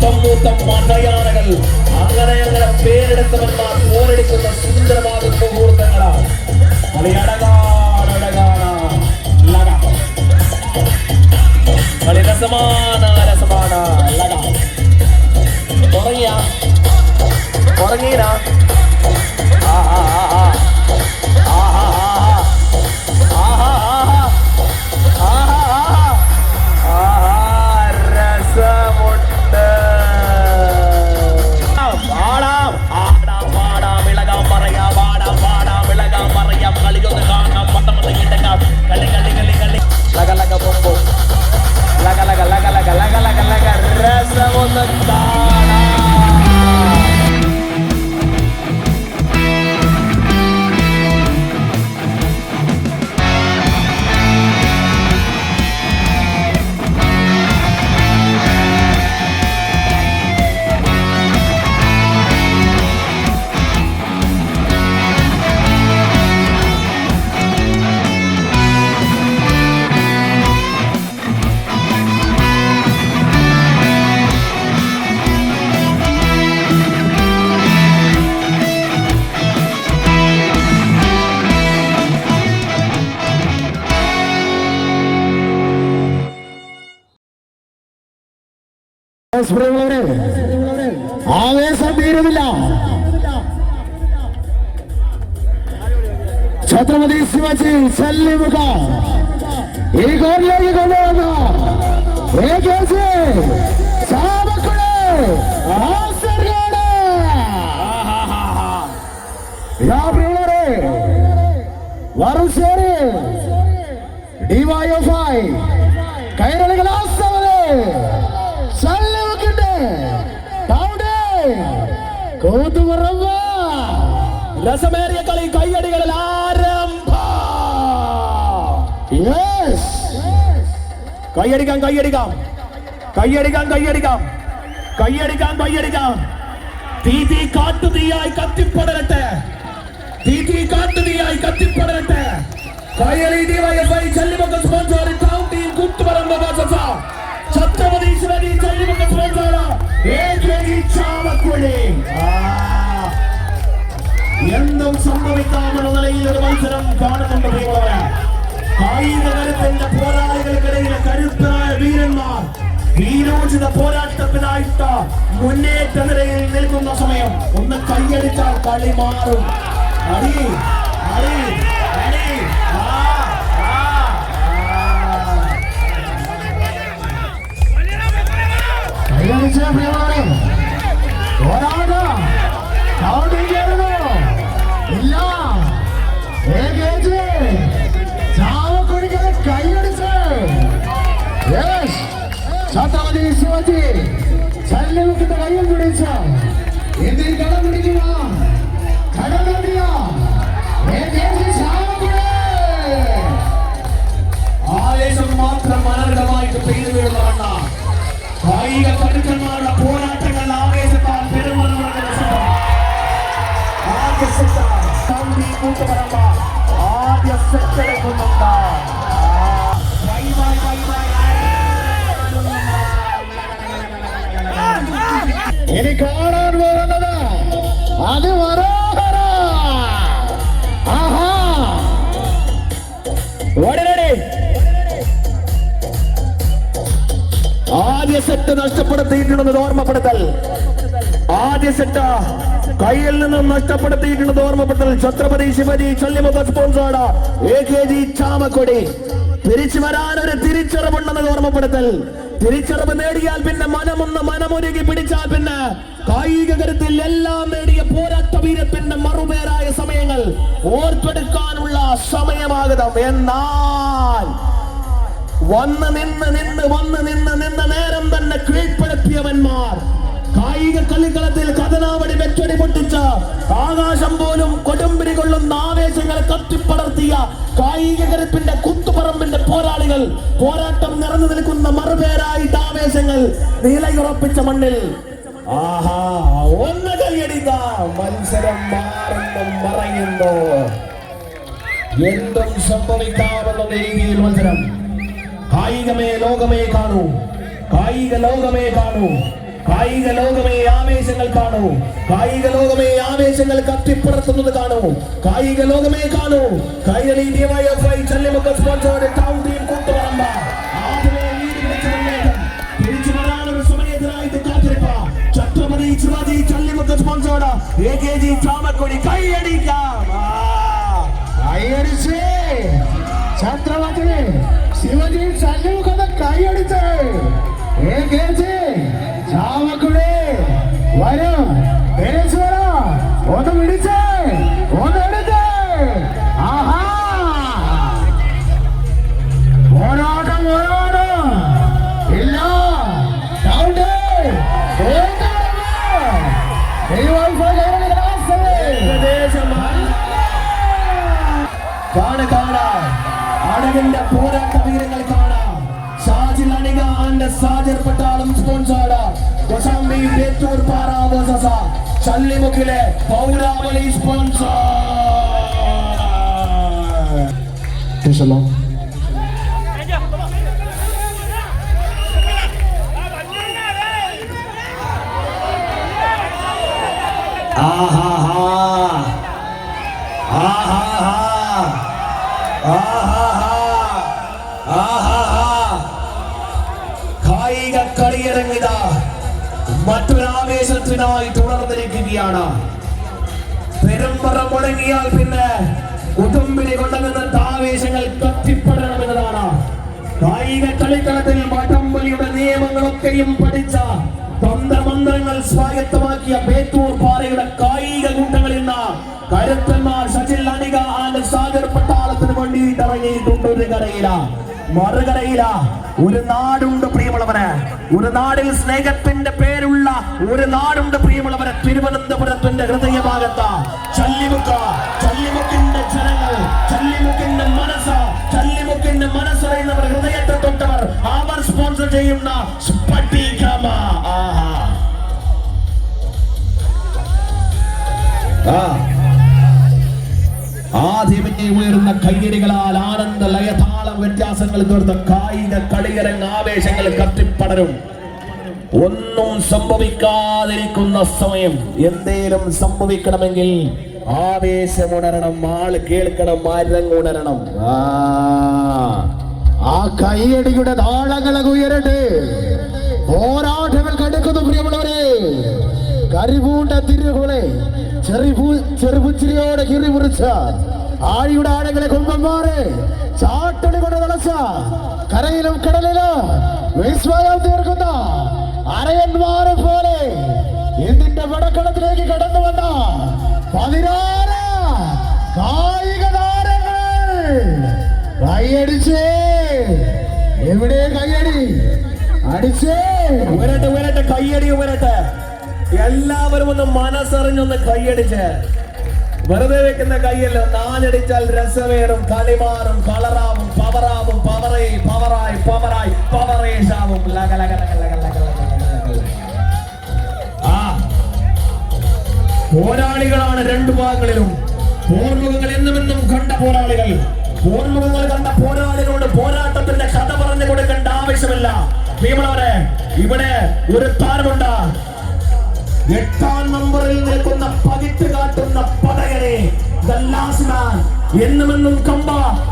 തമ്മൂത്ത മതയാനകൾ അങ്ങനെ അങ്ങനെ പേരെടുത്തവന്മാർ പോരടിക്കുന്ന സുന്ദരമാകുന്ന മുഹൂർത്തങ്ങളാണ്. കളി അടകാടകാണ്, കളി രസമാണ് രസമാണ്. ഉറങ്ങീന ആവേശം തീരുന്നില്ല. ഛത്രപതി ശിവജി ശല്യമുഖ ഈ ഗോളിലേക്ക് കൊണ്ടുവന്ന വറുശ്ശേരി ഡിവൈഎഫ്ഐ കൈരളികൾ രസമേറിയ കളി കയ്യടികളിൽ ആരംഭം. കയ്യടിക്കാം കയ്യടിക്കാം കയ്യടിക്കാം കയ്യടിക്കാം കയ്യടിക്കാം കയ്യടിക്കാം. തീ കാട്ടുതീയായി കത്തിപ്പടരട്ടെ, തീ കാട്ടുതീയായി കത്തിപ്പടരട്ടെ. കയ്യടി DYFI Challimukha sponsor town team Kuthuparamba Chhatrapati Shivaji Challimukha sponsor Chamakkuzhi. എന്തും സംഭവിക്കാമെന്ന നിലയിൽ ഒരു മത്സരം കാണുന്നുണ്ട് പ്രിയമുള്ളവരെ. കായിക കരുത്തിന്റെ പോരാളികൾക്കിടയിലെ കരുത്തരായ വീരന്മാർ വീരോചിത പോരാട്ടത്തിനായിട്ട് മുന്നേറ്റ നിരയിൽ നിൽക്കുന്ന സമയം ഒന്ന് കൈയടിച്ചാൽ കളി മാറും. അടി അടി അടി ഛത്രപതി ശിവജി ശല്യമുഖിന്റെ കയ്യിൽ പിടിച്ച ഇതിൽ കടം പിടിക്കുക, കടം പിടിക്കുക. ആവേശം മാത്രം മനോഹരമായിട്ട് പെയ്തു വീഴുന്നവണ്ണ കായിക കരുക്കന്മാരുടെ പോരാട്ടങ്ങൾ ആവേശത്താൽ പെരുമനോഹര. ആദ്യ സെറ്റ് കൂട്ടുപറമ്പ ആദ്യ സെറ്റ് എടുക്കുന്നുണ്ട്. ഇനി കാണാൻ പോകുന്നത് അതിമനോഹര. ആദ്യ സെറ്റ് നഷ്ടപ്പെടുത്തിയിട്ടുണ്ടെന്ന് ഓർമ്മപ്പെടുത്തൽ. ആദ്യ സെറ്റ് കയ്യിൽ നിന്നും നഷ്ടപ്പെടുത്തിയിട്ടുള്ളത് ഓർമ്മപ്പെടുത്തൽ. Chhatrapati Shivaji Challimukha sponsored AKG Chamakkudi. തിരിച്ചു വരാനൊരു തിരിച്ചറിവുണ്ടെന്നത് ഓർമ്മപ്പെടുത്തൽ. തിരിച്ചറിവ് നേടിയാൽ പിന്നെ മനമൊരുകി പിടിച്ചാൽ പിന്നെ കായിക കരുത്തിൽ എല്ലാം നേടിയ പോരാട്ട വീരത്തിന്റെ മറുപേരായ സമയങ്ങൾ ഓർത്തെടുക്കാനുള്ള സമയമാകണം. എന്നാൽ വന്ന് നിന്ന് നേരം തന്നെ കീഴ്പ്പെടുത്തിയവന്മാർ കായിക കളിക്കളത്തിൽ കഥനാവടി വെച്ചടി പൊട്ടിച്ച ആകാശം പോലും കൊടുമ്പിരി കൊള്ളുന്ന ആവേശങ്ങൾ കത്തിപ്പടർത്തിയ കായിക കരുപ്പിന്റെ കുത്തുപറമ്പിന്റെ പോരാളികൾ പോരാട്ടം നിറഞ്ഞു നിൽക്കുന്ന മറുപേരായിട്ട് ആവേശങ്ങൾ നിലയുറപ്പിച്ച മണ്ണിൽ ഒന്ന് കൈയടിക്ക. മത്സരം മാറുന്നു മറയുന്നു. എന്തും സംഭവിക്കാമെന്ന രീതിയിൽ മത്സരം. കായികമേ ലോകമേ കാണൂ, കായിക ലോകമേ കാണൂ. കായിക ലോകമേ ആവേശങ്ങൾ കാണൂ. കായിക ലോകമേ ആവേശങ്ങൾ കത്തിപ്പുറത്തുന്നത് കാണൂ. കായിക ലോകമേ കാണൂ. Kairali DYFI Challimukku sponsored town team Koothuparamba ആദ്യമേ ലീഡ് പിടിച്ച് മുന്നേറ്റം. തിരിച്ചു വരാനൊരു സമയത്തിനായിട്ട് കാത്തിരിപ്പ. Chhatrapati Shivaji Challimukku sponsored AKG Chamakkudi. കൈയടിക്കാം. കൈയടിച്ച് ഛത്രപതി ശിവജി ചല്ലിമുഖത്ത് കൈയടിച്ച് AKG ചാമക്കുടി വരും. ഒന്ന് പിടിച്ച് ഒന്ന് എടുത്ത്. ആഹാ പോരാട്ടം ഇല്ല. അണകിന്റെ പോരാട്ട വീരങ്ങൾ കാണാം. ഷാജിൽ അണിക ആൻഡ് സാജർ പട്ടാളം സ്പോൺസേർഡ് കൊശാമ്പി ബേത്തൂർ പാറ വേഴ്സസ ചല്ലിമുക്കിലെ പൗരാവലി സ്പോൺസർ. കായിക കളിയിറങ്ങിത മറ്റൊരാവേശത്തിനായി തുടർന്നിരിക്കുകയാണ്. പെരുമ്പറ മുടങ്ങിയാൽ പിന്നെ കുടുംബിനെ കൊണ്ടുവന്നിട്ട് ആവേശങ്ങൾ കത്തിപ്പെടണമെന്നതാണ്. കായിക കളിക്കളത്തിൽ വടംവലിയുടെ നിയമങ്ങളൊക്കെയും പഠിച്ച തന്ത്രമന്ത്രങ്ങൾ സ്വായത്തമാക്കിയ ബേത്തൂർ പാറയുടെ കായിക കൂട്ടങ്ങളിൽ നിന്ന് കരുത്തന്മാർ ഷജിൽ അണിക ആൻഡ് സാഗർ പട്ടാളത്തിന് വേണ്ടിയിട്ട് ഇറങ്ങിയിട്ടുണ്ട്. ഒരു കരയില മറുകരയില ഒരു നാടുണ്ട് പ്രിയമുള്ളവരെ. ഒരു നാടിൽ സ്നേഹത്തിന്റെ പേരുള്ള ഒരു നാടുണ്ട് പ്രിയമുള്ളവരെ. തിരുവനന്തപുരത്തിന്റെ ഹൃദയഭാഗത്ത് ചല്ലിമുക്കിന്റെ ജനങ്ങൾ, ചല്ലിമുക്കിന്റെ മനസ്സറിയുന്നവർ, ഹൃദയത്തെ തൊട്ടവർ, അവർ സ്പോൺസർ ചെയ്യുന്ന സ്പട്ടികമ. ആദ്യമേ ഉയരുന്ന കയ്യടികളാൽ ആനന്ദ ലയതാളം വ്യത്യാസങ്ങൾ തീർത്ത കായിക കളിയരങ്ങ് ആവേശങ്ങൾ കത്തിപ്പടരും. ഒന്നും സംഭവിക്കാതിരിക്കുന്ന സമയം. എന്തേലും സംഭവിക്കണമെങ്കിൽ ആവേശമുണരണം, ആള് കേൾക്കണം, അരങ്ങുണരണം. ആ കയ്യടിയുടെ താളങ്ങളൊക്കെ ഉയരട്ടെ. പോരാട്ടങ്ങൾ കടുക്കുന്നു പ്രിയമുള്ളവരെ. കരിപൂണ്ട തിരുകളെ ചെറുപുച്ചിരിയോടെ കിറി മുറിച്ച ആഴിയുടെ ആഴങ്ങളെ കൊമ്പന്മാരെ ചാട്ടടി കൊണ്ട് തളച്ച കരയിലും കടലിലും വിസ്മയം തീർക്കുന്ന അരയന്മാരെ പോലെ ഇതിന്റെ വടക്കളത്തിലേക്ക് കടന്നു വന്ന 16 കായിക താരങ്ങൾ. കൈയടിച്ചേ. എവിടെ കൈയടി? അടിച്ചേ. ഉയരട്ടെ കയ്യടി ഉയരട്ടെ. എല്ലാവരും ഒന്ന് മനസ്സറിഞ്ഞൊന്ന് കൈയടിച്ച്. വെറുതെ വെക്കുന്ന കയ്യല്ല. നാലടിച്ചാൽ രസമേറും, കളിമാറും, കളറാവും, പവറാവും, പവറേഷാവും. പോരാളികളാണ് രണ്ടു ഭാഗങ്ങളിലും. പോർമുഖങ്ങൾ എന്നുമെന്നും കണ്ട പോരാളികൾ. പോർമുഖങ്ങൾ കണ്ട പോരാളികളോട് പോരാട്ടത്തിന്റെ കഥ പറഞ്ഞു കൊടുക്കേണ്ട ആവശ്യമില്ല പ്രിയമുള്ളവരെ. ഇവിടെ ഒരു താരമുണ്ട്. 8ാം നമ്പറിൽ നിൽക്കുന്ന പകിട്ട് കാട്ടുന്ന പടയനെ, എന്നുമെന്നും കമ്പ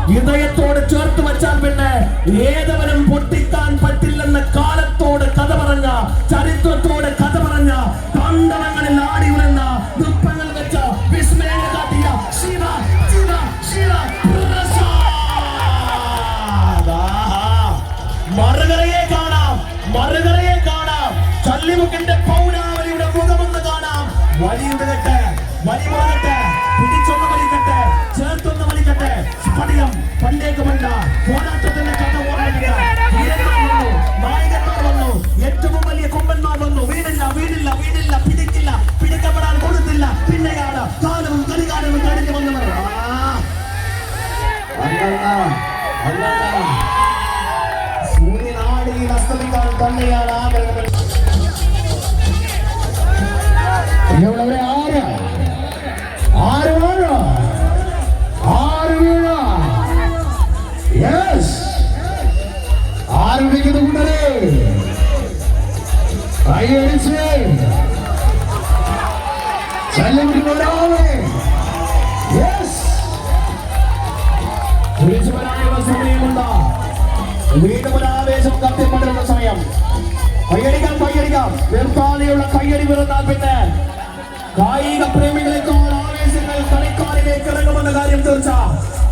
ഹൃദയത്തോട് ചേർത്ത് വെച്ചാൽ പിന്നെ ഏതവനും പൊട്ടിക്കാൻ പറ്റില്ലെന്ന കാലത്തോട് കഥ പറഞ്ഞ, ചരിത്രത്തോട് കഥ പറഞ്ഞ, താണ്ഡവങ്ങളിൽ ആടി ഉയർന്ന, നൃത്തങ്ങൾ വെച്ച വിസ്മയങ്ങൾ കാട്ടിയ ശിവ ശിവ ശിവ മറുകരയെ കാണാം. ചല്ലിമുക്കിന്റെ പൗരാവലിയുടെ മുഖമൊന്ന് കാണാം. വലിയുടകട്ടെ, വലിമുറകട്ടെ, പിടിച്ചൊന്ന് വലിക്കട്ടെ, ചേർത്തൊന്ന് വലിക്കട്ടെ. സ്ഫടികം പണ്ടേക്ക് പണ്ട പോരാട്ടത്തിന്റെ കഥ ഓർമ്മിക്കുക. നായകന്മാർ വന്നു, ഏറ്റവും വലിയ കൊമ്പന്മാർ വന്നു. വീടില്ല, പിടിക്കില്ല, പിടിക്കപ്പെടാൻ കൊടുത്തില്ല. പിന്നെയാണ് കാലവും കളികാലവും കഴിഞ്ഞു വന്നവർ. സൂര്യനാടിയിൽ അസ്തമിക്കാൻ തന്നെയാണ് ആഗ്രഹം. ആരംഭിക്കുന്നു. സമയമുണ്ട്. വീണ്ടും ഒരു ആവേശം കത്തിപ്പടരുന്ന സമയം. കയ്യടിക്കാം. നിർത്താതെയുള്ള കയ്യടി പിറന്നാൽ പിന്നെ കായിക പ്രേമികളെക്കാൾ ആവേശങ്ങൾ കളിക്കാരിലേക്ക് ഇറങ്ങുമെന്ന കാര്യം തീർച്ച.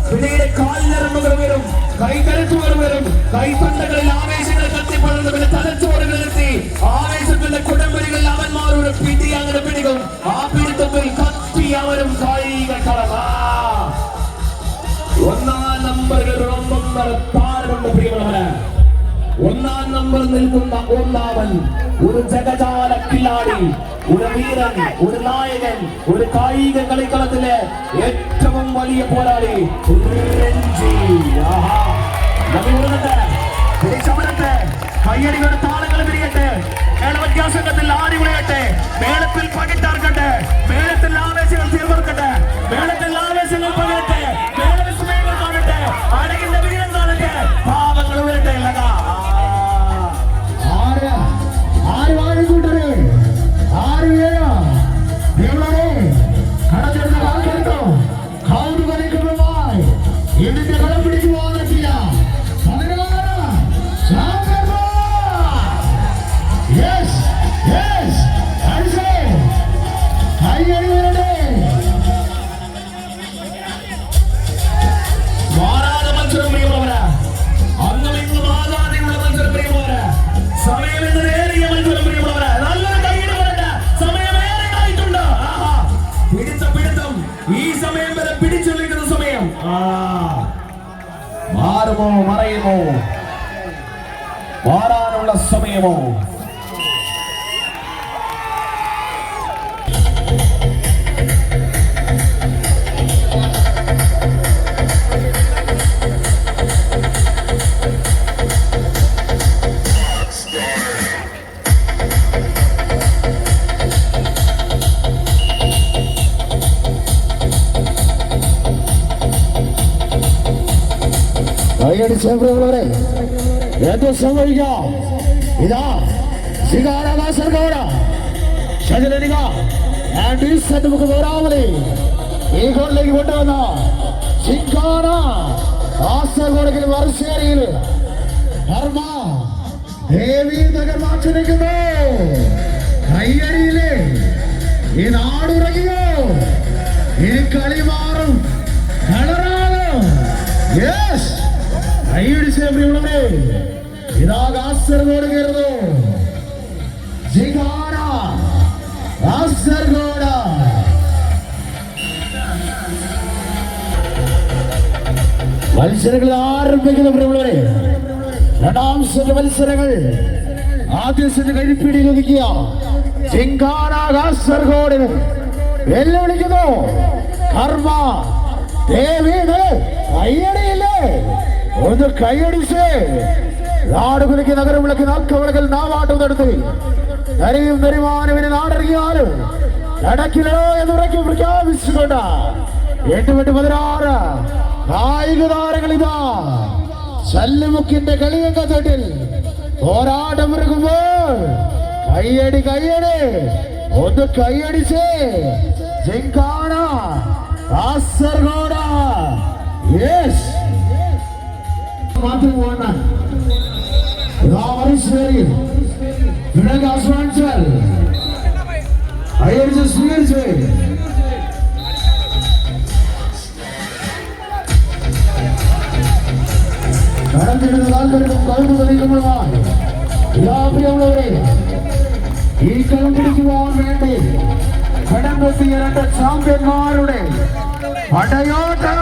പിന്നീട് കാലിനരമ്പുകൾ വരും, കൈകരുത്തുകൾ വരും, കൈത്തണ്ടകളിൽ ആവേശങ്ങൾ കത്തിപ്പടർന്ന് പിന്നെ തലച്ചോറുകൾ എത്തി ആവേശത്തിന്റെ കുടംബരികളിൽ അവന്മാരുടെ പിടി അങ്ങനെ പിടിക്കും. ആ പിടിത്തത്തിൽ കത്തി അവരും കായിക കളമ. ഒന്നാം നമ്പറുകൾ ഒന്നൊന്നര താരമുണ്ട് പ്രിയമുള്ളവര്. ഒന്നാം നമ്പർ നിൽക്കുന്ന ഒന്നാമൻ ഒരു ജഗജാല കില്ലാടി, ഒരു വീരൻ, ഒരു നായകൻ, ഒരു കായിക കളിക്കളത്തിലെ ഏറ്റവും വലിയ പോരാളി രഞ്ജി. കയ്യടികളുടെ താളങ്ങൾ വിരിയട്ടെ, മേളവ്യത്യാസത്തിൽ ആടി വിളിയട്ടെ, മേളത്തിൽ പകിട്ടാർക്കട്ടെ, മേളത്തിൽ ആവേശങ്ങൾ തീർവർക്കട്ടെ, മേളത്തിൽ ആവേശങ്ങൾ പകരട്ടെ, മേളവിസ്മയങ്ങൾ കാണട്ടെ, അടകിന്റെ വീരം കാണട്ടെ, പാവങ്ങൾ ഉയരട്ടെ. ഇതിന്റെ കളം പിടിച്ചു പോകാൻ പറ്റില്ല. മാറാതെ മത്സരം പ്രിയമുള്ളവര്, അങ്ങും ഇങ്ങും ആകാതെയുള്ള മത്സരം പ്രിയമുള്ളവര്, സമയമേറിയ മത്സരം പ്രിയമുള്ളവര്. നല്ലൊരു കൈയ്യടി വരട്ടെ. സമയമേറെ ആയിട്ടുണ്ട്. പിടുത്തം ഈ സമയം വരെ പിടിച്ചു നിൽക്കുന്ന സമയം. മാറുമോ മറയുമോ, മാറാനുള്ള സമയമോ? കൈയടിച്ചവരെ ഏറ്റവും സംഭവിക്കാം. ഇതാ നമുക്ക് പോരാമലി ഈ ഗോളിലേക്ക് കൊണ്ടുവന്ന ചിങ്കാന കാസർഗോഡ് വറശ്ശേരിയിൽ ദേവി തകർമാച്ചിരിക്കുന്നു. കയ്യടിയില് ഈ നാടുറങ്ങിയോ, ഈ കളി മാറും കളറാണ്. യെസ്, കൈയടിച്ചവരെ ഇതാ കാസർഗോഡ് കയറുന്നു. ജിഗാന കാസർഗോഡ്. മത്സരങ്ങൾ ആരംഭിക്കുന്ന പ്രിയമുള്ളവരെ, രണ്ടാം സെറ്റ് മത്സരങ്ങൾ ആദ്യ സെറ്റ് കഴിപ്പിടിയിൽ ഒതുക്കിയ ജിങ്കാന കാസർഗോഡിന് വെല്ലുവിളിക്കുന്നു. കർമ്മ ദേവിയുടെ കയ്യടിയില്ലേ, ഒന്ന് കൈയടിച്ച് നാടുകുലയ്ക്ക് നഗരം വിളക്കി നാക്കവിളക്കൽ നാവാട്ടം നടത്തി നരിയും നരിമാനവിന് നാടിറങ്ങിയാലും നടക്കില്ലോ എന്നുറക്കി പ്രഖ്യാപിച്ചുകൊണ്ട് 8-16 കായിക താരങ്ങൾ ഇതാ ശല്യമുക്കിന്റെ കളിയങ്കത്തട്ടിൽ പോരാട്ടം ഇറങ്ങുമ്പോൾ കയ്യടി ഒന്ന് കൈയടിച്ച് ജിങ്കാന കാസർഗോഡ്. യെസ്, മാത്രം പോകണം. സ്വീകരിച്ച് കടന്നിടുന്ന താല്പര്യം കൗതുക നീക്കങ്ങളുമായി പ്രിയമുള്ളവരെ, ഈ കളി പിടിക്കുവാൻ വേണ്ടി കടന്നെത്തിയ 2 ചാമ്പ്യന്മാരുടെ പടയോട്ടം.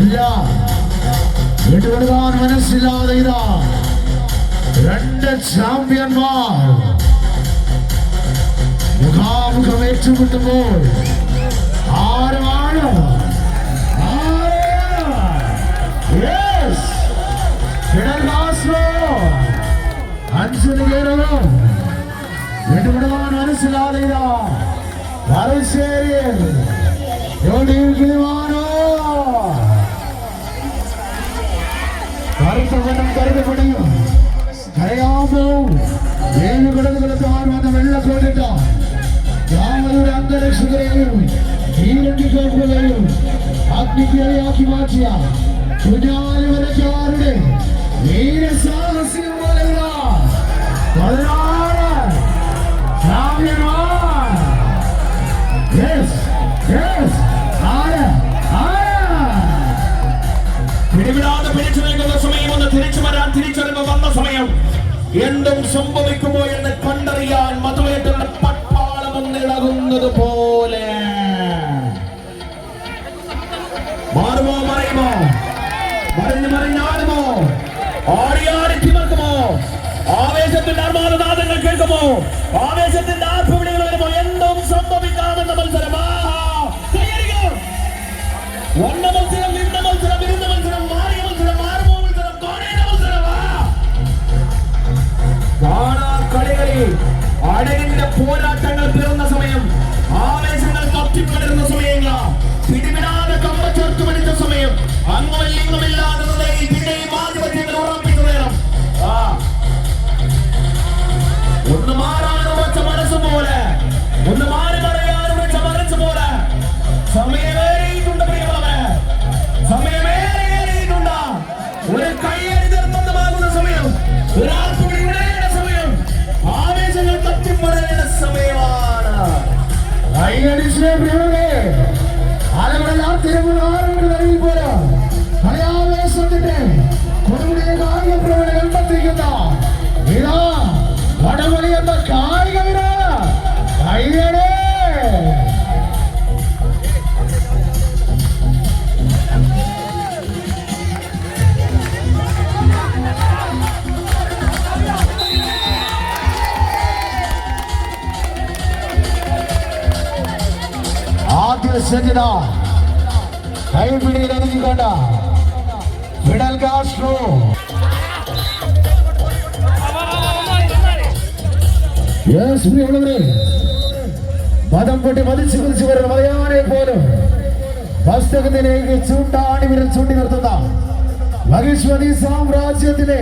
ഇല്ല, വിട്ടുകൊടുക്കാൻ മനസ്സില്ലാതെ ഇതാ 2 ചാമ്പ്യന്മാർ മുഖാമുഖം ഏറ്റുമുട്ടുമ്പോൾ ആരുമാണ്? അഞ്ചിന് കയറുന്നു. വിട്ടുകൊടുക്കാൻ മനസ്സിലാതെ ഇതാ വറശ്ശേരി കിളിമാനോ കറുത്തവനും കരുതപ്പെടുകയും കരയാമോ 7 കടലുകളെ താഴ്ന്ന വെള്ളക്കോടിട്ട രാമയുടെ അംഗരക്ഷകരെയും തീരണ്ടിക്കുകയും അഗ്നിക്കിരയാക്കി മാറ്റിയ കുഞ്ഞാലി വരക്കാരുടെ വീരസാഹസ്യം പോലെയുള്ള 16 ചാമ്പ്യന്മാർ. പിടിവിടാതെ പിടിച്ചു നിൽക്കുന്ന സമയം, ഒന്ന് തിരിച്ചു വരാൻ തിരിച്ചറിവ് വന്ന സമയം, എന്തും സംഭവിക്കുമോ എന്ന് കണ്ടറിയാൻ മധുവേട്ടന്റെ പട്ടാളം ഒന്നിളകുന്നത് പോലെ. മാറുമോ മറയുമോ, മറിഞ്ഞാടുമോ, ആടിയാടി തിമർക്കുമോ, ആവേശത്തിന്റെ അർമാദനാദങ്ങൾ കേൾക്കുമോ, ആവേശത്തിന്റെ ആർപ്പുവിളികൾ വരുമോ, എന്തും സംഭവിക്കാമെന്ന മത്സരം. ഒന്ന മത്സരം, ഇരുന്ന മത്സരം, ഇരുന്ന മത്സരം, മാറിയ മത്സരം, മാറുമോ മത്സരം, കാണേണ്ട മത്സരമാ. കാണാ കളികളിൽ അടകിന്റെ പോരാട്ടങ്ങൾ പിറന്ന സമയം, ആവേശങ്ങൾ കത്തിപ്പടരുന്ന സമയങ്ങളാ, പിടിവിടാതെ കമ്പ ചേർത്ത് പിടിച്ച സമയം, അങ്ങുമില്ലാതെ പിന്നെയും ആധിപത്യങ്ങൾ ഉറപ്പിച്ചു നേരം. ഒന്ന് മാറാനും വെച്ച മനസ്സ് പോലെ, ഒന്ന് മാറി പറയാനും വെച്ച മനസ്സ് പോലെ സമയമേറിയിട്ടുണ്ട് പ്രിയമുള്ളവരെ, സമയമേറിയിട്ടുണ്ട്. ഒരു കയ്യടി നിർബന്ധമാകുന്ന സമയം, ഒരാൾക്കുടി ഉടയേണ്ട സമയം, ആവേശങ്ങൾ തട്ടിപ്പടയേണ്ട സമയമാണ്. ആളുകളെല്ലാം തിരുമുറി പോലെ ആവേശത്തിന്റെ കൊടുമുടിയെ കായിക പ്രവണത കണ്ടെത്തിക്കുന്ന ഇതാ വടമണി എന്ന കായിക വിനോദ കയ്യടേ. ആദ്യ സെറ്റിന കൈപിടിയിൽ ഒതുക്കിക്കൊണ്ട ഫിഡൽ കാസ്ട്രോ മതം പൊട്ടി മതിച്ചു കുറിച്ച് വരുന്ന മലയാളെ പോലും പുസ്തകത്തിലേക്ക് ചൂണ്ടാണി വിരൽ ചൂണ്ടി നിർത്തുന്ന മഹിഷ്മതി സാമ്രാജ്യത്തിലെ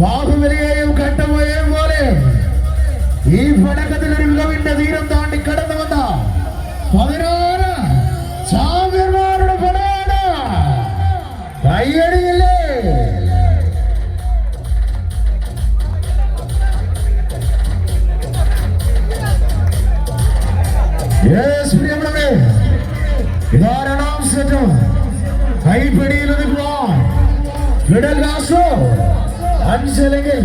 ബാഹുബലിയെയും കണ്ടുപോയ പോലെ ഈ പടക്കത്തിൽ ഒരു മികവിന്റെ തീരം താണ്ടി കടന്നു വന്ന 16 ചാമ്പ്യന്മാരുടെ പടയാണ്. കയ്യടിയില്ലേ? ഇതാ 2ാം സെറ്റും കൈപ്പിടിയിൽ ഒതുക്കുവാൻ ഫിഡൽ കാസ്ട്രോ 5 അല്ലെങ്കിൽ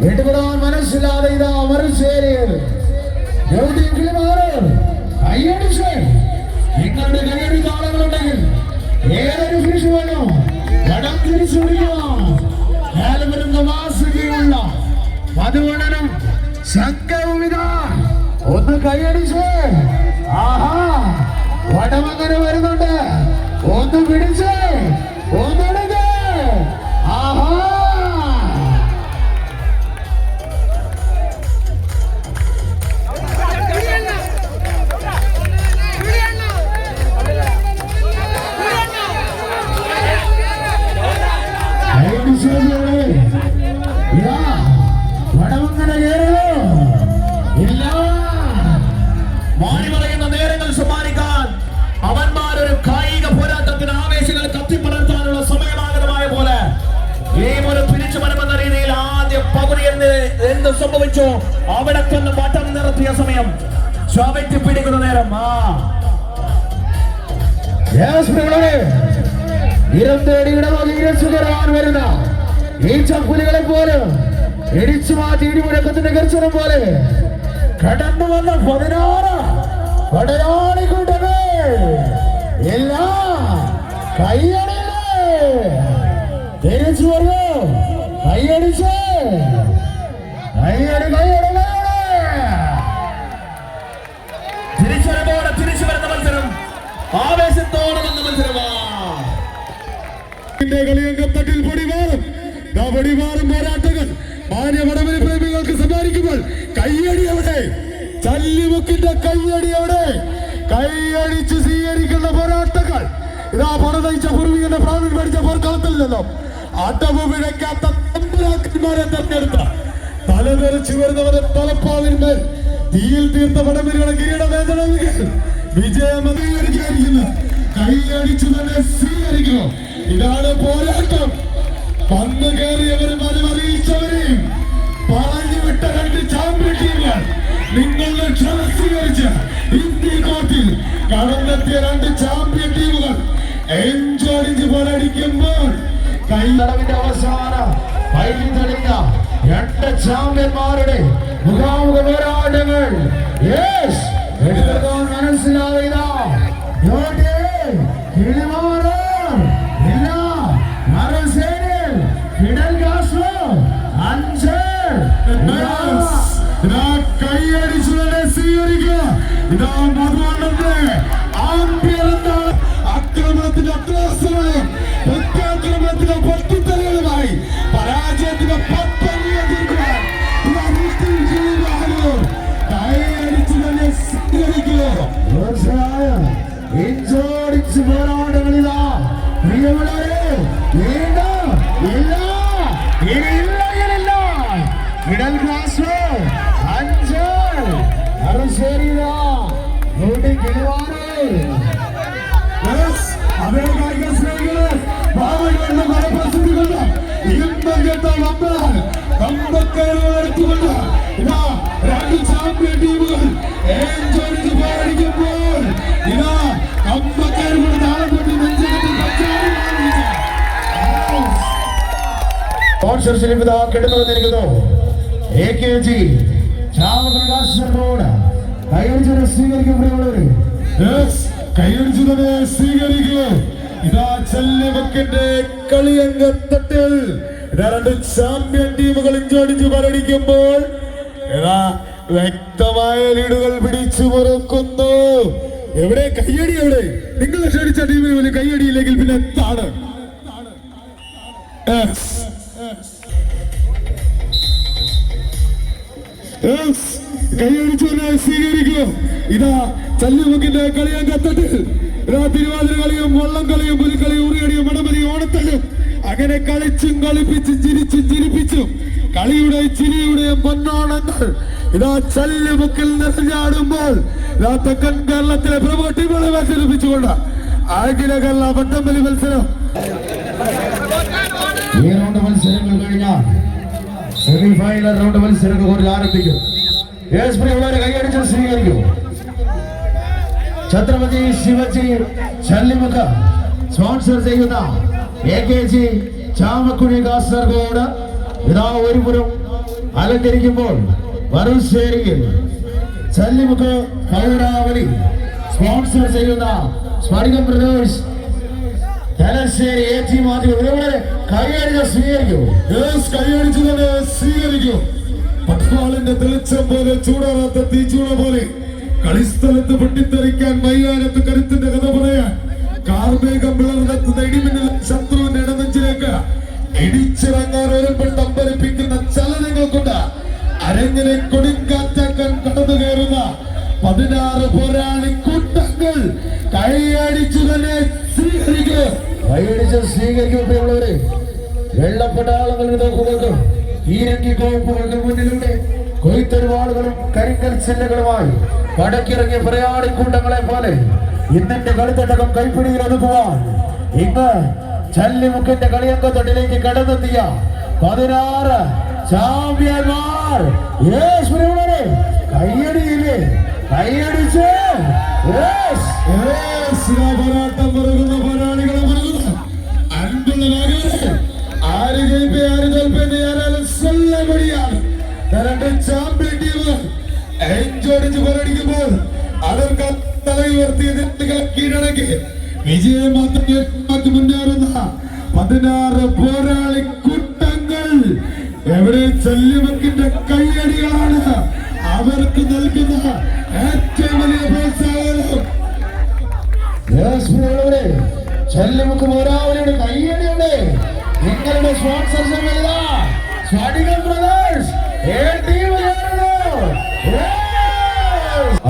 8 വിടാൻ മനസ്സിലാതെ ഇതാ മറുചേരിയിൽ കയ്യടിച്ച് നിങ്ങളുടെ കയ്യടി താളങ്ങളുണ്ടെങ്കിൽ ഏതൊരു ഫിനിഷ് വേണോ വടം തിരിച്ചു മാസികയുള്ള മധുവണനും സംഘവും ഇതാ ഒന്ന് കയ്യടിച്ച്. ആഹാ, വടമങ്ങനെ വരുന്നുണ്ട്. ഒന്ന് പിടിച്ച്, ഒന്നെടുക്ക്. ആഹാ, വടമങ്ങനെ കയറുന്നു. ഇല്ല, മാറി പറയുന്ന നേരങ്ങൾ സമ്മാനിക്കാൻ അവന്മാരൊരു കായിക പോരാട്ടത്തിന് ആവേശങ്ങൾ കത്തിപ്പടർത്താനുള്ള സമയമാകതമായ പോലെ ഈ ഒരു പിരിച്ചു വരമെന്ന രീതിയിൽ ആദ്യ പകുതി എന്ത് സംഭവിച്ചു, അവിടെ തന്നെ വട്ടം നിർത്തിയ സമയം, ചവറ്റി പിടിക്കുന്ന നേരം. നിരം തേടി ഇടവകീരച്ചുകരാൻ വരുന്ന ഈ ചപ്പുലികളെ പോലെ ഇടിച്ചു മാറ്റി ഇടിമുഴക്കത്തിന്റെ ഗർജനം പോലെ കടന്നു വന്ന 16 പടയാളി കൂട്ടങ്ങൾ എല്ലാം കയ്യടിയില്ലേ? തിരിച്ചു വരൂ, കയ്യടിച്ച് തിരിച്ചുവരവോടെ തിരിച്ചു വരുന്ന മത്സരം, ആവേശത്തോടെ വന്ന മത്സരമാണ്. കളിയങ്കത്തട്ടിൽ പൊടിമാറും പോരാട്ടങ്ങൾ മാന്യ വടമലി പ്രേമികൾക്ക് സമ്മാനിക്കുമ്പോൾ കയ്യടി എവിടെ? ചല്ലിമുക്കിന്റെ കയ്യടി എവിടെ? കൈയടിച്ച് സ്വീകരിക്കുന്ന പോരാട്ടങ്ങൾ ഇതാ പണതയിച്ച പൂർവികന്റെ പ്രാണൻ മേടിച്ച പോർക്കളത്തിൽ നിന്നും അടവ് പിഴയ്ക്കാത്ത തമ്പുരാക്കന്മാരെ തെരഞ്ഞെടുത്ത തലതെറിച്ചു വരുന്നവരെ തലപ്പാവിന്മേൽ തീയിൽ തീർത്ത വടംവലിയുടെ കിരീടവേദനകൾ വിജയമതികരിക്കുന്നു. കൈയടിച്ചു തന്നെ സ്വീകരിക്കുന്നു. ഇതാണ് പോരാട്ടം. വന്നു കയറിയവരും അറിയിച്ചവരെയും പറഞ്ഞുവിട്ട രണ്ട് ചാമ്പ്യൻ ടീമുകൾ നിങ്ങളുടെ ക്ഷണം സ്വീകരിച്ച് ഇന്ത്യൻ കോർട്ടിൽ കടന്നെത്തിയ രണ്ട് ചാമ്പ്യൻ ടീമുകൾ എൻജോടിച്ച് പോരടിക്കുമ്പോൾ കൈതടവിന്റെ അവസാന വൈകി തെളിഞ്ഞ രണ്ട് ചാമ്പ്യന്മാരുടെ മുഖാമുഖ പോരാട്ടങ്ങൾ മനസ്സിലാവില്ല. കൈയടിച്ചു തന്നെ സ്വീകരിക്കുക. ഇതാ മധുവണ്ണന്റെ ആംബിയന്താണ് ആക്രമണത്തിന്റെ അത്യാസമയം പ്രത്യാക്രമണത്തിന്റെ പൊട്ടിത്തെറികളുമായി പരാജയത്തിന്റെ പത്തങ്ങിയ തീർക്കുവാൻ കൈയടിച്ചു തന്നെ സ്വീകരിക്കുക. ഇഞ്ചോടിച്ച് പോരാട്ടങ്ങളിതാ പ്രിയമുള്ളവരെ മിഡൽ ക്ലാസ് 5 അറശ്ശേരിയിലാ എടുത്തുകൊണ്ട് ഇതാ രണ്ട് ചാമ്പ്യൻ ടീമുകൾ പോരടിക്കുമ്പോൾ ഇതാ കമ്പക്കാരുടെ താളപ്പെട്ട് സ്പോൺസർഷിപ്പ് ഇതാ കെടുന്നു വന്നിരിക്കുന്നു. AKG കാസർഗോഡ് കൈയടിച്ചു സ്വീകരിക്കും. കൈയടിച്ചു തന്നെ സ്വീകരിക്കുക. ഇതാ ചെല്ലിമക്കിന്റെ കളിയങ്കത്തട്ടിൽ രണ്ട് ചാമ്പ്യൻ ടീമുകൾ ഇഞ്ചോടിച്ച് പോരടിക്കുമ്പോൾ ഇതാ വ്യക്തമായ ലീഡുകൾ പിടിച്ചു മുറുക്കുന്നു. എവിടെ കയ്യടി? എവിടെ നിങ്ങൾ ക്ഷണിച്ച ടീമിന് പോലും കയ്യടിയില്ലെങ്കിൽ പിന്നെ എന്താണ്? കൈയടിച്ചു സ്വീകരിക്കുക. ഇതാ ചല്ലിമുക്കിന്റെ കളിയങ്കത്തട്ടിൽ ഇതാ തിരുവാതിര കളിയും വള്ളം കളിയും പുലിക്കളിയും ഉറിയടിയും വടംവലിയും ഓണത്തല്ലും അങ്ങനെ കളിച്ചും കളിപ്പിച്ചും ചിരിച്ചും ചിരിപ്പിച്ചും കളിയുടെ ചിരിയുടെയും പൊന്നോണങ്ങൾ ഇതാ ചല്ലിമുക്കിൽ നിറഞ്ഞാടുമ്പോൾ ഇതാ തെക്കൻ കേരളത്തിലെ പ്രമുഖ ടീമുകളെ മത്സരിപ്പിച്ചുകൊണ്ട് അഖില കേരള വടംവലി മത്സരം ഈ റൗണ്ട് മത്സരങ്ങൾ കഴിഞ്ഞാൽ സെമി ഫൈനൽ റൗണ്ട് മത്സരങ്ങൾ കൂടുതൽ ആരംഭിക്കും. കൈയടിച്ച് സ്വീകരിക്കും. ഛത്രപതി ശിവജി ചല്ലിമുക്ക് സ്പോൺസർ ചെയ്യുന്ന AKG ചാമക്കുഴി കാസർഗോഡ് ഇതാ ഒരു പുരം അലങ്കരിക്കുമ്പോൾ വറുശ്ശേരിയിൽ ചല്ലിമുക്ക് പൗരാവലി സ്പോൺസർ ചെയ്യുന്ന സ്ഫടികം ബ്രദേഴ്സ് തലശ്ശേരി AT മാധ്യമ കൈയടിച്ച് സ്വീകരിക്കും. കൈയടിച്ചു തന്നെ സ്വീകരിക്കും. പട്വാളിന്റെ തെളിച്ചം പോലെ ചൂടാറാത്ത തീച്ചൂട പോലെ കളിസ്ഥലത്ത് പൊട്ടിത്തെറിക്കാൻ മൈതാനത്ത് കരുത്തിന്റെ കഥ പറയാൻ കാർമേഘം വിളർന്നെത്തുന്ന ഇടിമിന്നൽ ശത്രുവിന്റെ ഇടനെഞ്ചിലേക്ക് ഇടിച്ചിറങ്ങാൻ ഒരുമ്പോൾ അമ്പരിപ്പിക്കുന്ന ചലനങ്ങൾ കൊണ്ട് അരങ്ങിനെ കൊടുങ്കാറ്റാക്കാൻ കടന്നു കയറുന്ന 16 പോരാളി കൂട്ടങ്ങൾ കൈയടിച്ചു തന്നെ സ്വീകരിക്കും. കൈയടിച്ച് സ്വീകരിക്കുമ്പോഴേ വെള്ളപ്പട്ടാളങ്ങൾ നോക്കുകൾക്കും ഈരങ്കി കോപ്പുകൾക്ക് മുന്നിലൂടെ കൊയ്ത്തൊരുവാളുകളും കരിങ്കൽ ചില്ലകളുമായി പടക്കിറങ്ങിയ പ്രയാണിക്കൂട്ടങ്ങളെ പോലെ ഇന്നിന്റെ കളിത്തട്ടകം കൈപ്പിടിയിൽ ഒതുക്കുവാൻ ഇന്ന് ചല്ലിമുക്കിന്റെ കളിയങ്കത്തൊട്ടിലേക്ക് കടന്നെത്തിയ 16 ചാമ്പ്യന്മാർ കൈയടിയില്ലേ? കൈയടിച്ച് പോരാട്ടം പറയുന്ന പോരാളികളെ പറയുന്നു. അൻപുള്ള ആര് ജയിപ്പേ ആര് തോൽപ്പേ ആരാലും സ്വല്ലപടിയാണ്. രണ്ട് ചാമ്പ്യൻ ടീമുകൾ എൻജോടിച്ച് പോരടിക്കുമ്പോൾ അവർക്ക് തല ഉയർത്തിയ കീഴടക്കി വിജയം മാത്രം മുന്നേറുന്ന 16 പോരാളി കൂട്ടങ്ങൾ എവിടെ ചല്ലിമുക്കിന്റെ കൈയടികളാണ് അവർക്ക് നൽകുന്ന ഏറ്റവും വലിയ പ്രോത്സാഹനം. ചല്ലിമുക്ക് പോരാവലിയുടെ കൈയടിയുണ്ട്. നിങ്ങളുടെ സ്പോൺസർഷിപ്പ് സ്ഫടികം ബ്രദേഴ്സ്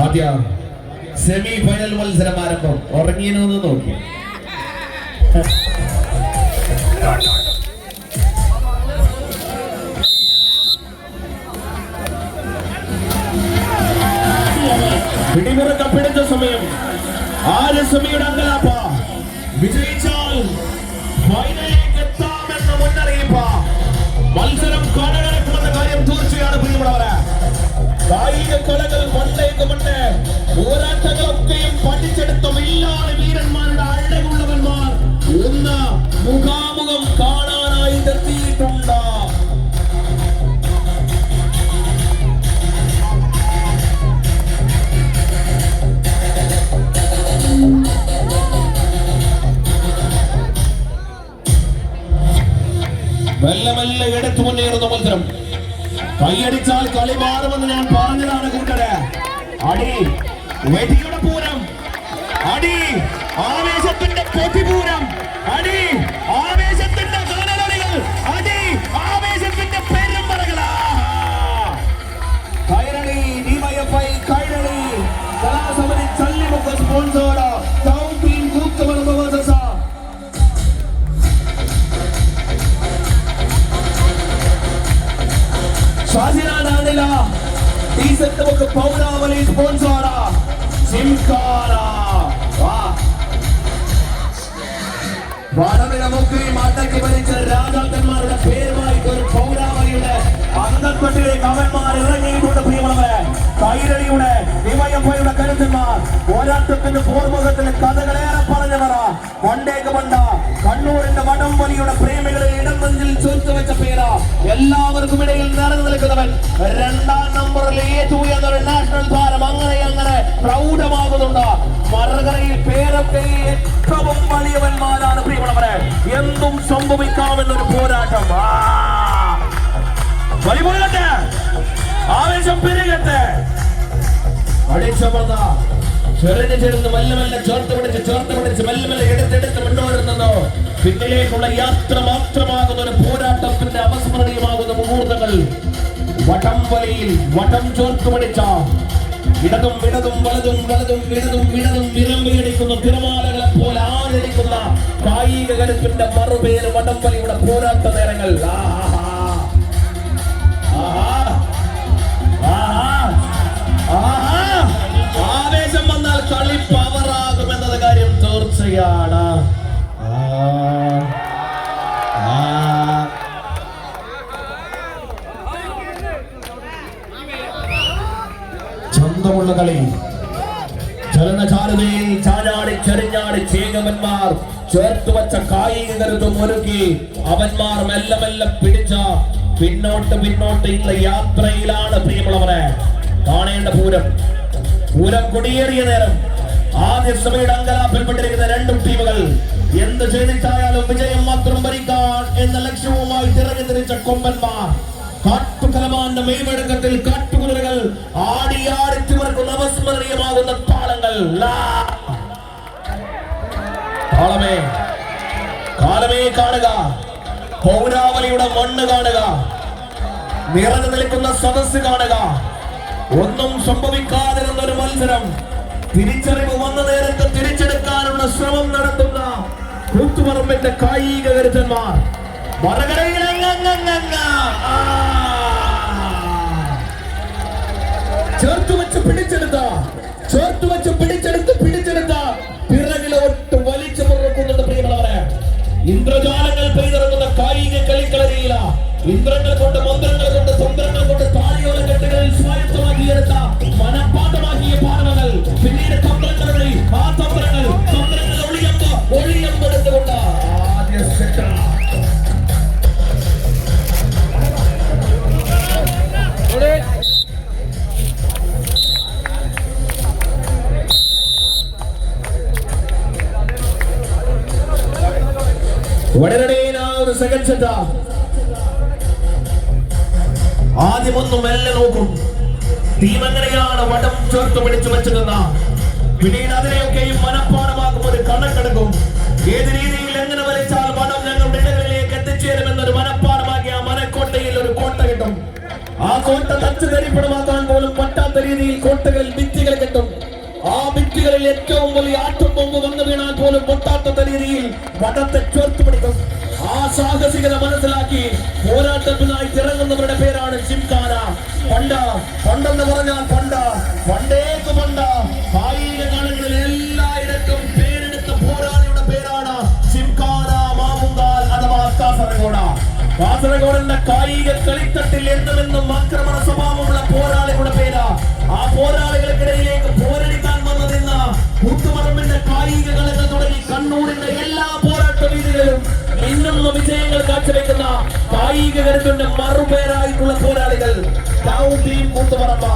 ആദ്യ സെമി ഫൈനൽ മത്സരം ആരംഭം. ഉറങ്ങിയെന്ന് നോക്കി തിരിച്ചെത്തിയിട്ടുണ്ട്. മെല്ലെ മെല്ലെ എടുത്തു മുന്നേറുന്ന മത്സരം. കൈയടിച്ചാൽ കളി മാറുമെന്ന് ഞാൻ പറഞ്ഞതാണ് കൂട്ടരെ. അടി വെടിയുടെ പൂരം, അടി ആവേശത്തിന്റെ പൊട്ടിപൂരം, അടി ആവേശത്തിന്റെ ഗാനകളികൾ, അടി ആവേശത്തിന്റെ പെരുമ്പറകളാ. Kairali DYFI Kairali Kalasamithi Challimukku sponsor town team Koothuparamba versus ഷാജിനാടാണില്ല ടീസറ്റ് നമുക്ക് പൗരാവലി സ്പോൺസറാ സിംകാരാ. വടവിടമൊക്കെ മാട്ടയ്ക്ക് ഭരിച്ച രാജാക്കന്മാരുടെ പേരുമായി ഒരു പൗരാവലിയുടെ അന്തപ്പെട്ടിലേക്ക് അവന്മാർ ഇറങ്ങിയിട്ടുണ്ട്. പ്രിയമുള്ളവരെ, കൈരളിയുടെ ഡിവൈഎഫ്ഐയുടെ കരുത്തന്മാർ പോരാട്ടത്തിന്റെ പോർമുഖത്തിന് കഥകളേറെ പറഞ്ഞവർ. കൊണ്ടേക്ക് പണ്ട കണ്ണൂരിന്റെ വടംവലിയുടെ പ്രേമികളെ ഇടമഞ്ചിൽ ചോദിച്ചു വെച്ച പേര് എല്ലാവർക്കും ഇടയിൽ നിറഞ്ഞു നിൽക്കുന്നവൻ. 2ാം നമ്പറിൽ എന്നൊരു നാഷണൽ താരം അങ്ങനെ പ്രൗഢമാകുന്നുണ്ട്. മറുകരയിൽ പേരൊക്കെ ഏറ്റവും വലിയവന്മാരാണ്. പ്രിയമുള്ളവരെ, എന്തും സംഭവിക്കാമെന്നൊരു പോരാട്ടം. വലിപൊളികട്ടെ, ആവേശം പെരുകട്ടെ. അടിച്ചമർന്ന ചെറിഞ്ഞ് ചേർന്ന് മെല്ലെ മെല്ലെ ചേർത്ത് പിടിച്ച് മെല്ലെ മെല്ലെ എടുത്തെടുത്ത് മുന്നോട്ടുന്നതോ പിന്നിലേക്കുള്ള യാത്ര മാത്രമാകുന്ന ഒരു പോരാട്ടത്തിന്റെ അവസ്മരണീയമാകുന്ന മുഹൂർത്തങ്ങൾ. വടംവലിയിൽ വടം ചേർത്ത് പിടിച്ച ഇടതും ഇടതും വലതും വലതും ഇടതും ഇടതും വിരമ്പിയടിക്കുന്ന തിരമാലകളെ പോലെ ആഞ്ഞടിക്കുന്ന കായിക കരുത്തിന്റെ മറുപേര് വടംവലിയുടെ പോരാട്ട നേരങ്ങൾ. ആവേശം വന്നാൽ കളി പവറാകുമെന്നത് കാര്യം തീർച്ചയാണ്. ചന്തമുള്ള കളി, ചലനചാരുതയിൽ ചാഞ്ഞാടി ചെറിഞ്ഞാടി ചേകവന്മാർ ചേർത്തു വച്ച കായിക കരുത്തും ഒരുക്കി അവന്മാർ മെല്ലെ മെല്ലെ പിടിച്ച പിന്നോട്ട് ഇന്ന യാത്രയിലാണ്. പ്രിയമുള്ളവരെ, കാണേണ്ട പൂരം കൊടിയേറിയ നേരം. ആദ്യ സഭയുടെ അങ്കലാപ്പിൽപ്പെട്ടിരിക്കുന്ന 2 ടീമുകൾ എന്ത് ചെയ്തിട്ടായാലും വിജയം മാത്രം ഭരിക്കാൻ എന്ന ലക്ഷ്യവുമായി തിരഞ്ഞെടുത്ത കൊമ്പന്മാർ. കാട്ടുകലമാന്റെ മെയ്വഴക്കത്തിൽ കാട്ടുകുതിരകൾ ആടിയാടി തിവർക്കുന്ന അവസ്മരണീയമാകുന്ന താളങ്ങൾ. കാലമേ കാണുക, പൗരാവലിയുടെ മണ്ണ് കാണുക, നിറഞ്ഞു നിൽക്കുന്ന സദസ് കാണുക. ഒന്നും സംഭവിക്കാതിരുന്നൊരു മത്സരം. തിരിച്ചറിവ് വന്ന നേരത്തെ തിരിച്ചെടുക്കാനുള്ള ശ്രമം നടത്തുന്ന കൂത്തുപറമ്പിന്റെ കായിക കരുത്തന്മാർ. ചേർത്തുവെച്ച് പിടിച്ചെടുത്ത പിറകിലോട്ട് വലിച്ചു മുറുക്കുന്നുണ്ട്. പ്രിയമുള്ളവരെ, ഇന്ദ്രജാലങ്ങൾ പെയ്തിറങ്ങുന്ന കായിക കളിക്കളരിയില ഇന്ദ്രങ്ങൾ കൊണ്ട് മന്ത്രങ്ങൾ കൊണ്ട് തന്ത്രങ്ങൾ കൊണ്ട് താളിയോല കെട്ടുകളിൽ സ്വായത്തമാക്കിയെടുത്ത മനഃപാഠമാക്കിയ പാഠങ്ങൾ പിന്നീട് തന്ത്രങ്ങളിൽ ആ തന്ത്രങ്ങൾ ഒളിയമ്പെടുത്തുകൊണ്ട് ആദ്യ സെറ്റ് ഒരു സെക്കൻഡ് സെറ്റാ. ആദ്യം ഒന്ന് മെല്ലെ നോക്കും ടീം എങ്ങനെയാണ് വടം ചേർത്ത് പിടിച്ചു വെച്ചതെന്ന. പിന്നീട് അതിനെയൊക്കെയും മനഃപ്പാടമാക്കും ഒരു കണക്കെടുക്കും. ഏത് രീതിയിൽ എങ്ങനെ വലിച്ചാൽ വടം ഞങ്ങളുടെ ഇടങ്ങളിലേക്ക് എത്തിച്ചേരുമെന്നൊരു മനഃപ്പാടമാക്കി ആ മനക്കോട്ടയിൽ ഒരു കോട്ട കിട്ടും. ആ കോട്ട തച്ചുതരിപ്പണമാക്കാൻ പോലും പറ്റാത്ത രീതിയിൽ കോട്ടകളിൽ ഭിത്തികൾ കിട്ടും. ആ ഭിത്തികളിൽ ഏറ്റവും വലിയ ആട്ടം ബോംബ് വന്നു വീണാൽ പോലും പൊട്ടാത്ത രീതിയിൽ വടത്തെ ചേർത്ത് പിടിക്കും. ആ സാഹസികത മനസ്സിലാക്കി പോരാട്ടത്തിനായി തിറങ്ങുന്നവരുടെ പേരാണ് സിംകാന. പണ്ടെന്ന് പറഞ്ഞാൽ പണ്ടേക്ക് കായിക കളികളിൽ എല്ലായിടത്തും പേരെടുത്ത പോരാളിയുടെ പേരാണ് സിംകാന മാമുങ്കാൽ അഥവാ കാസർഗോഡിന്റെ കായിക കളിത്തട്ടിൽ എന്നുമെന്നും ആക്രമണ സ്വഭാവമുള്ള പോരാളികളുടെ പേര്. ആ പോരാളികൾക്കിടയിലേക്ക് പോരടിക്കാൻ വന്നതെന്ന കൂത്തുപറമ്പിന്റെ കായിക കളികൾ തുടങ്ങി കണ്ണൂരിന്റെ എല്ലാ പോരാട്ട രീതികളിലും ഇന്നും തുടർന്ന് വിജയങ്ങൾ കാഴ്ചവെക്കുന്ന കായിക കരുത്തിന്റെ മറുപേരായിട്ടുള്ള പോരാളികൾ ടീം കൂത്തുപറമ്പ.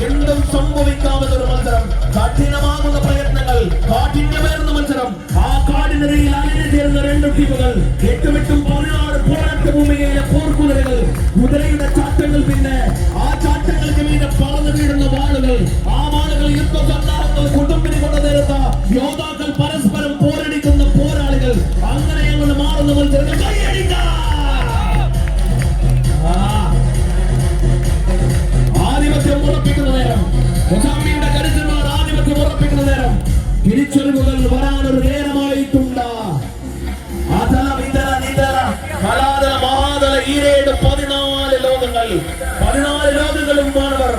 എന്തും സംഭവിക്കാമെന്നൊരു മത്സരം, കഠിനമാകുന്ന പ്രയത്നങ്ങൾ, കാഠിന്യമേറുന്ന മത്സരം. ആ കാടിനിരയിൽ അണിഞ്ഞുചേരുന്ന രണ്ട് ടീമുകൾ, 8-8 16 പോരാട്ട ഭൂമികയിലെ പോർക്കുതിരകൾ. കുതിരയുടെ ചാട്ടങ്ങൾ, പിന്നെ ആ ചാട്ടങ്ങൾക്ക് മീതെ പറന്നു വീടുന്ന വാളുകൾ. ആ വാളുകൾ യുദ്ധസന്നാഹങ്ങൾ കുടുംബിനി കൊണ്ട് നേരത്ത യോദ്ധാക്കൾ പരസ്പരം പോരടിക്കുന്ന പോരാളികൾ. അങ്ങനെ ഞങ്ങൾ മാറുന്ന മത്സരങ്ങൾ. ആധിപത്യം ഉറപ്പിക്കുന്ന നേരം, മുസാമ്പിയുടെ കരുത്തന്മാർ ആധിപത്യം ഉറപ്പിക്കുന്ന നേരം. തിരിച്ചറിവുകൾ വരാനൊരു നേരമായിട്ടുണ്ട്. അതല വിതല നിതല കലാതല മഹാതല ഈരേട് 14 ലോകങ്ങൾ, 14 ലോകങ്ങളും മാണവർ.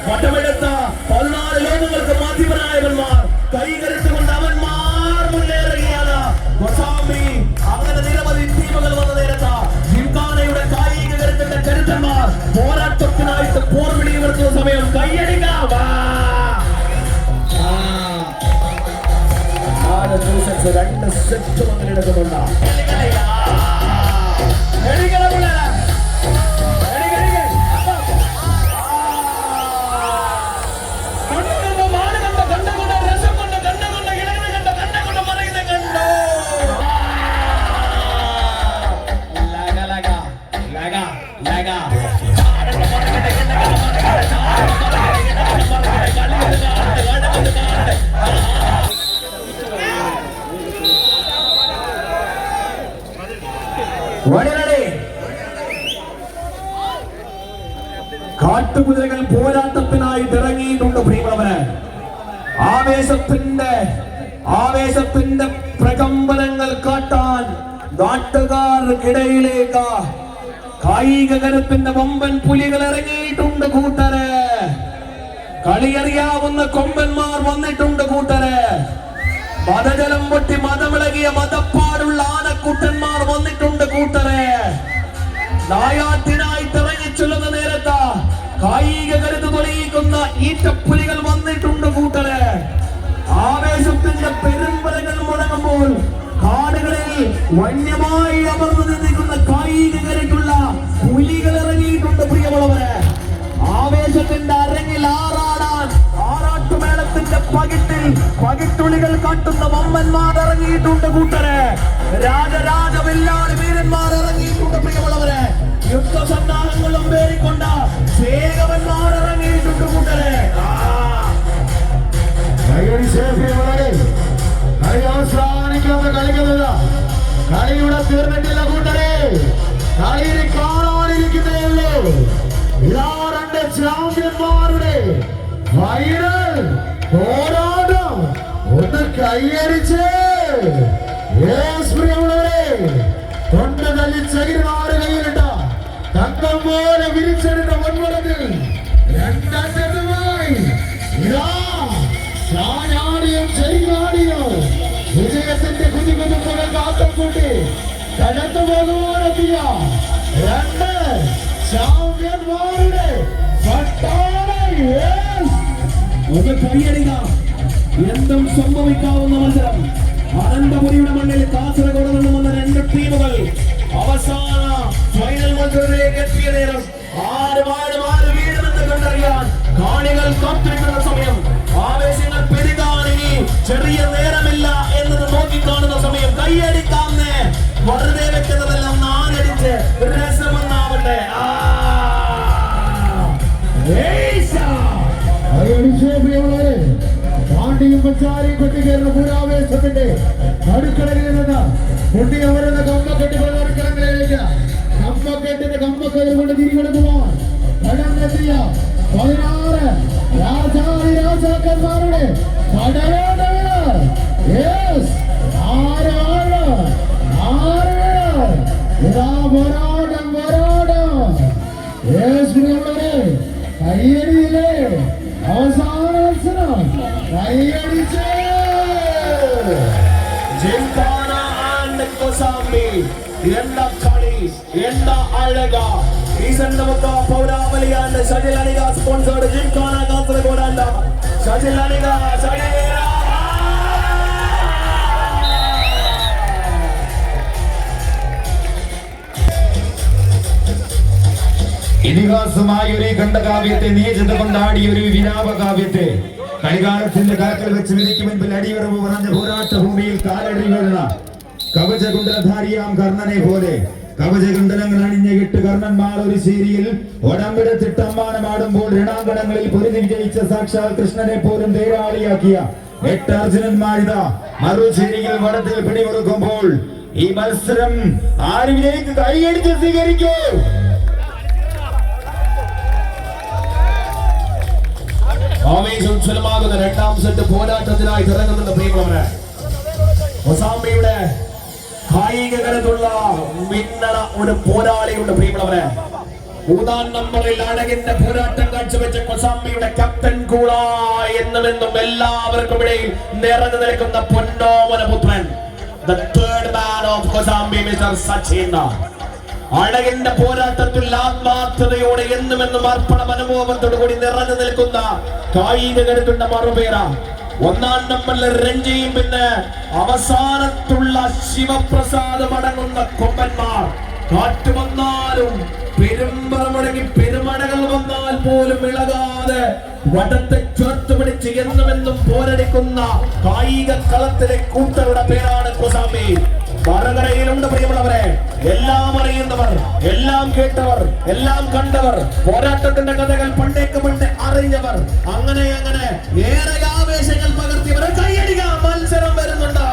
വട്ടമെടുത്ത 14 ലോകങ്ങൾക്ക് മാധ്യമനായവന്മാർ കൈകരുത്തുകൊണ്ട് അവന്മാർ മുന്നേറുകയാണ്. മുസാമ്പി അങ്ങനെ നിരവധി ടീമുകൾ വന്ന നേരത്ത് ജിംഖാനയുടെ കായിക കരുത്തിന്റെ കരുത്തന്മാർ പോരാട്ടത്തിനായിട്ട് പോർവിളി ഉയർത്തുന്ന സമയം. കൈയടിക്കാം. രണ്ട് സെറ്റ് പങ്കെടുക്കുന്നുണ്ട്. കാട്ടുകുതിരകൾ പോരാട്ടത്തിനായിട്ട് ഇറങ്ങിയിട്ടുണ്ട് പ്രിയമുള്ളവരെ. ആവേശത്തിന്റെ പ്രകമ്പനങ്ങൾ കാട്ടാൻ നാട്ടുകാർക്കിടയിലേക്ക് കായിക കരുത്തിന്റെ വമ്പൻ പുലികൾ ഇറങ്ങിയിട്ടുണ്ട് കൂട്ടരെ. കളിയറിയാവുന്ന കൊമ്പന്മാർ വന്നിട്ടുണ്ട് കൂട്ടരെ. മതജലം പൊട്ടി മതമിളകിയ മതപ്പാടുള്ള ആനക്കുട്ടന്മാർ വന്നിട്ടുണ്ട് കൂട്ടരെ. നായാട്ടിനായിട്ട് ഇറങ്ങിച്ചൊല്ലുന്ന നേരത്ത് കായിക കരുത്ത് തെളിയിക്കുന്ന ഈറ്റപ്പുലികൾ വന്നിട്ടുണ്ട് കൂട്ടരെ. ആവേശത്തിന്റെ പെരുമ്പലകൾ മുഴങ്ങുമ്പോൾ കാടുകളിൽ വന്യമായി അമർന്നു നിന്നിരിക്കുന്ന കായിക കരുത്തുള്ള പുലികൾ ഇറങ്ങിയിട്ടുണ്ട് പ്രിയമുള്ളവരെ. ആവേശത്തിന്റെ അരങ്ങിൽ ആറാടാൻ ആറാട്ടുമേളത്തിന്റെ പകിട്ടുളികൾ കാട്ടുന്ന വമ്പന്മാർ ഇറങ്ങിയിട്ടുണ്ട് കൂട്ടരെ. രാജരാജ വില്ലാളി വീരന്മാർ ഇറങ്ങിയിട്ടുണ്ട് പ്രിയമുള്ളവരെ. യുദ്ധസന്നാഹങ്ങളും പേരിക്കൊണ്ട സേവന്മാർ ഇറങ്ങിയിട്ടുണ്ട് കൂട്ടരെ. കളിക്കുന്നത് കളിയുടെ തീർന്നിട്ടില്ല കൂട്ടരെ. കളിയിൽ കാണാനിരിക്കുന്നേ ഇതാ രണ്ട് ചാമ്പ്യന്മാരുടെ ഫൈനൽ പോരാട്ടം. ഒന്ന് കൈയടിച്ച് തൊണ്ട തല്ലി ചകിരിനാറ് കയ്യിലിട്ട തങ്കം പോലെ വിരിച്ചെടുത്ത മുൻവളത്തിൽ രണ്ടറ്റത്തുമായി ഇതാ ചാഞ്ഞാടിയും ചെരിഞ്ഞാടിയും വിജയത്തിന്റെ കുതികുതിപ്പുകൾ കാത്തുകൂട്ടി കടന്നു പോകുവാനെത്തിയ രണ്ട് ചാമ്പ്യന്മാരുടെ ഒന്ന് കൈയടിക. എന്തും സംഭവിക്കാവുന്ന മത്സരം. അനന്തപുരിയുടെ മണ്ണിൽ കാസർഗോഡ് നിന്നും വന്ന രണ്ട് ടീമുകൾ അവസാന ഫൈനൽ മത്സരത്തിലേക്ക് എത്തിയ നേരം ആര് വീഴുമെന്ന് കണ്ടറിയാൻ കാണികൾ കാത്തിരിക്കുന്ന സമയം. ആവേശങ്ങൾ പെരുകാനി ചെറിയ നേരമില്ല എന്നത് നോക്കിക്കാണുന്ന സമയം. കൈയടിക്കാന്ന് വെറുതെ വെക്കുന്നതെല്ലാം നാലടിച്ച് രസമെന്നാവട്ടെ. പാണ്ടിയും പച്ചാരിയും കൊട്ടിക്കേറുന്ന പൂരാവേശത്തിന്റെ അടുക്കളയിൽ നിന്ന് കുട്ടി അവരുടെ കമ്പക്കെട്ടുകൾ അടുക്കളങ്ങളിലേക്ക് കമ്പക്കെട്ടിന്റെ കമ്പക്കയിൽ കൊണ്ട് തിരികൊടുക്കുവാൻ കടന്നെത്തിയ 16 രാജാക്കന്മാരുടെ കയ്യടിയിലെ അവസാന മത്സരം കയ്യടിച്ച് എന്താ കളി, എന്താ അഴക. സീസൺ നമുക്ക് പൗരാവലിയാണ് ഷജിൽ അണിക സ്പോൺസേർഡ് ജിംഖാന കാസർഗോഡല്ല. ഷജിൽ അണിക ഇതിഹാസമായ ഒരു ഖണ്ഡകാവ്യത്തെ നീചത കൊണ്ടാടിയ ഒരു വിലാപകാവ്യത്തെ കളികാലത്തിന്റെ കാക്കൽ വെച്ച് വിധിക്ക് മുൻപിൽ അടിയറവ് പറഞ്ഞ പോരാട്ട ഭൂമിയിൽ കാലടി വീഴുന്ന കവചകുണ്ടലധാരിയാം കർണനെ പോലെ കവചകുണ്ടലങ്ങൾ അണിഞ്ഞ 8 കർണന്മാർ ഒരു ശേരിയിൽ ഒടമ്പിടത്തിട്ട് അമ്മാനമാടുമ്പോൾ രണാങ്കണങ്ങളിൽ പൊരുതി വിജയിച്ച സാക്ഷാൽ കൃഷ്ണനെ പോലും തേരാളിയാക്കിയ 8 അർജുനന്മാരിതാ മറുചേരിയിൽ വടത്തിൽ പിടികൊടുക്കുമ്പോൾ ഈ മത്സരം ആരിലേക്ക് കൈയടിച്ച് സ്വീകരിക്കൂ. ആവേശോജ്വലമാകുന്ന 2ാം സെറ്റ് പോരാട്ടത്തിനായി ഇറങ്ങുന്നുണ്ട് പ്രിയമുള്ളവരെ. കൊസാംബിയുടെ കായിക കരുത്തുള്ള മിന്നണ ഒരു പോരാളിയുണ്ട് പ്രിയമുള്ളവരെ. 3ാം നമ്പറിൽ അഴകിന്റെ പോരാട്ടം കാഴ്ചവെച്ച കൊസാംബിയുടെ ക്യാപ്റ്റൻ കൂള എന്നുമെന്നും എല്ലാവർക്കും ഇടയിൽ നിറഞ്ഞു നിൽക്കുന്ന പൊന്നോമന പുത്രൻ, the third man of Kosambi, mister Sachin. അഴകിന്റെ പോരാട്ടത്തിൽ ആത്മാർത്ഥതയോടെ എന്നുമെന്നും അർപ്പണ മനോഭാവത്തോടുകൂടി നിറഞ്ഞു നിൽക്കുന്ന കായിക കരുത്തുണ്ട മറുപേര 1ാം നമ്പറിൽ രഞ്ജിയും പിന്നെ അവസാനത്തുള്ള ശിവപ്രസാദം അടങ്ങുന്ന കൊമ്പന്മാർ. കാറ്റ് വന്നാലും പെരുമ്പറ മുടങ്ങി പെരുമഴകൾ വന്നാൽ പോലും ഇളകാതെ വടത്തെ ചേർത്ത് പിടിച്ച് എന്നുമെന്നും പോരടിക്കുന്ന കായിക കളത്തിലെ കൂട്ടരുടെ പേരാണ് കൊസാംബി. മറുകരയിലുണ്ട് പ്രിയമുള്ളവരെ. എല്ലാം അറിയുന്നവർ, എല്ലാം കേട്ടവർ, എല്ലാം കണ്ടവർ, പോരാട്ടത്തിന്റെ കഥകൾ പണ്ടേക്ക് പണ്ട് അറിഞ്ഞവർ, അങ്ങനെ അങ്ങനെ ഏറെ ആവേശങ്ങൾ പകർത്തിയവരെ കൈയടിക്കാം. മത്സരം വരുന്നുണ്ട്.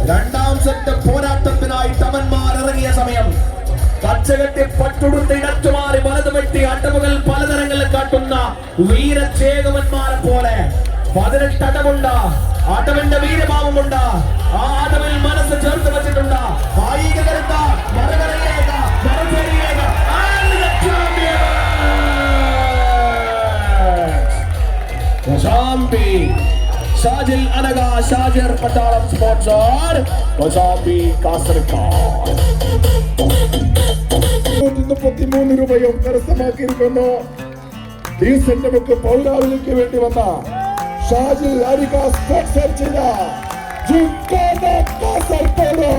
2ാം സെറ്റ് പോരാട്ടത്തിനായി തമന്മാർ ഇറങ്ങിയ സമയം പച്ചകെട്ടി പട്ടുടുത്ത് ഇടത്തുമാറി വലതു വെട്ടി അടവുകൾ പലതരങ്ങളിൽ കാട്ടുന്ന വീരചേകവന്മാരെ പോലെ 18 അടവുണ്ട്. അടവിന്റെ വീരഭാവമുണ്ട്. ആ അടവിൽ മനസ്സ് ചേർത്ത് വെച്ചിട്ടുണ്ട്. കായിക കരുത്ത മറുകരയിലേക്ക് മറുചേരിയിലേക്ക് കൊസാംബി. ഷാജിൽ അനക ഷാജിർ പട്ടാളം സ്പോൺസർ കൊസാംബി കാസർഗോഡ്. 133 രൂപയും കരസ്ഥമാക്കിയിരിക്കുന്നു. ഈ സെന്റർക്ക് പൗരാവലിക്ക് വേണ്ടി വന്ന ഷാജിൽ അരിക സ്പോൺസർ ചെയ്ത ജിംഖാന കാസർഗോഡ്.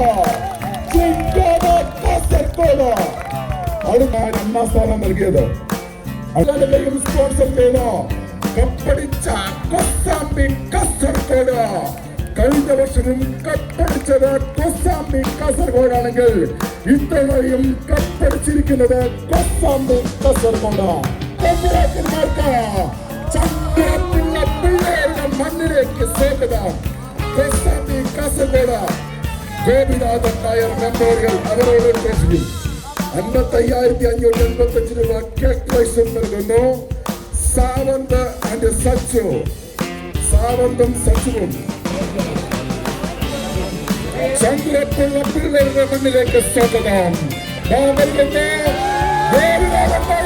അടുത്ത 2ാം സ്ഥാനം നൽകിയത് അടലെയും സ്പോൺസർ ചെയ്ത കപ്പടിച്ച കൊസാംബി കാസർഗോഡ്. കഴിഞ്ഞ വർഷവും കപ്പടിച്ചത് കൊസാംബി കാസർഗോഡ് ആണെങ്കിൽ ഇത്തവണയും കപ്പടിച്ചിരിക്കുന്നത് കൊസാംബി കാസർഗോഡ്. ചന്ദ്രനുള്ള പിള്ളേരുടെ മണ്ണിലേക്ക് സ്വാഗതം. കൊസാംബി കാസർഗോഡ് ഗോപിനാഥൻ നായർ മെമ്മോറിയൽ അവരോട് പ്രസിദ്ധി 55,585 രൂപ കേക്ക് പ്രൈസും നൽകുന്നു. സാവന്ത് ആൻഡ് സച്ചു, സാവന്തും സച്ചുവും ചന്ദ്രപ്പുള്ള പിള്ളേരുടെ മണ്ണിലേക്ക് സ്വാഗതം. ഗോപിനാഥൻ